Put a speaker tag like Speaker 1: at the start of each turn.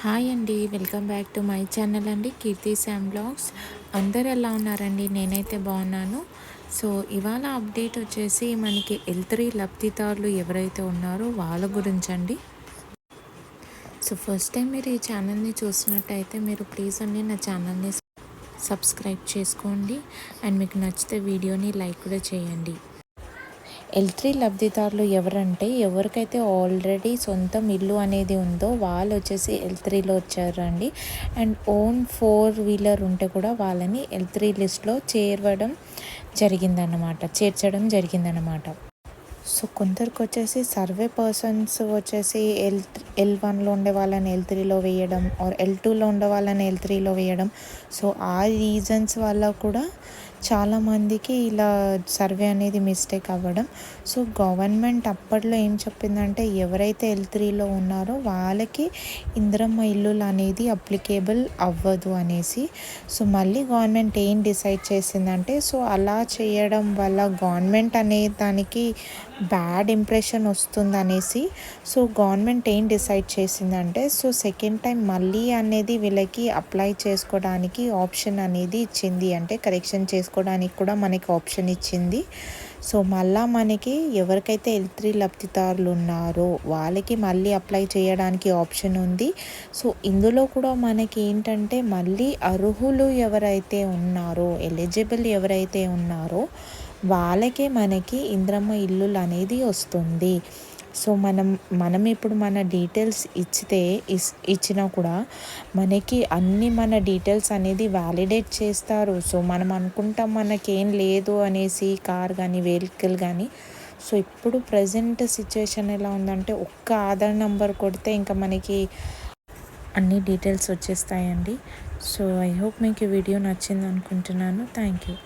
Speaker 1: Hi అండి, welcome back to my channel అండి, కీర్తి Sam blogs. అందరు ఎలా ఉన్నారండి? నేనైతే బాగున్నాను. సో ఇవాళ అప్డేట్ వచ్చేసి మనకి L3 లబ్ధిదారులు ఎవరైతే ఉన్నారో వాళ్ళ గురించి అండి. సో ఫస్ట్ టైం మీరు ఈ ఛానల్ని చూసినట్టయితే మీరు ప్లీజ్ అండి నా ఛానల్ని సబ్స్క్రైబ్ చేసుకోండి అండ్ మీకు నచ్చితే వీడియోని లైక్ కూడా చేయండి. L3 లబ్ధిదారులు ఎవరంటే ఎవరికైతే ఆల్రెడీ సొంతం ఇల్లు అనేది ఉందో వాళ్ళు వచ్చేసి L3లో వచ్చారండి. అండ్ ఓన్ 4-వీలర్ ఉంటే కూడా వాళ్ళని L3 లిస్ట్లో చేర్చడం జరిగిందన్నమాట. సో కొందరికి వచ్చేసి సర్వే పర్సన్స్ వచ్చేసి L1లో ఉండే వాళ్ళని L3లో వేయడం, ఆర్ L2లో ఉండే వాళ్ళని L3లో వేయడం. సో ఆ రీజన్స్ వల్ల కూడా చాలామందికి ఇలా సర్వే అనేది మిస్టేక్ అవ్వడం. సో గవర్నమెంట్ అప్పట్లో ఏం చెప్పిందంటే ఎవరైతే L3లో ఉన్నారో వాళ్ళకి ఇందిరమ్మ ఇల్లులు అనేది అప్లికేబుల్ అవ్వదు అనేసి. సో మళ్ళీ గవర్నమెంట్ ఏం డిసైడ్ చేసిందంటే, సో అలా చేయడం వల్ల గవర్నమెంట్ అనే దానికి బ్యాడ్ ఇంప్రెషన్ వస్తుందనేసి సో గవర్నమెంట్ ఏం డిసైడ్ చేసిందంటే, సో సెకండ్ టైం మళ్ళీ అనేది వీళ్ళకి అప్లై చేసుకోవడానికి ఆప్షన్ అనేది ఇచ్చింది. అంటే కరెక్షన్ చేసుకోవడానికి కూడా మనకి ఆప్షన్ ఇచ్చింది. సో మళ్ళీ మనకి ఎవరికైతే L3 లబ్ధిదారులు ఉన్నారో వాళ్ళకి మళ్ళీ అప్లై చేయడానికి ఆప్షన్ ఉంది. సో ఇందులో కూడా మనకి ఏంటంటే మళ్ళీ అర్హులు ఎవరైతే ఉన్నారో, ఎలిజిబుల్ ఎవరైతే ఉన్నారో వాళ్ళకే మనకి ఇందిరమ్మ ఇల్లులు అనేది వస్తుంది. సో మనం ఇప్పుడు మన డీటెయిల్స్ ఇచ్చినా కూడా మనకి మన డీటెయిల్స్ అనేది వ్యాలిడేట్ చేస్తారు. సో మనం అనుకుంటాం మనకేం లేదు అనేసి, కార్ కానీ వెహికల్ కానీ. సో ఇప్పుడు ప్రజెంట్ సిచ్యువేషన్ ఎలా ఉందంటే ఒక్క ఆధార్ నెంబర్ కొడితే ఇంకా మనకి అన్ని డీటెయిల్స్ వచ్చేస్తాయండి. సో ఐ హోప్ మీకు ఈ వీడియో నచ్చింది అనుకుంటున్నాను. Thank you.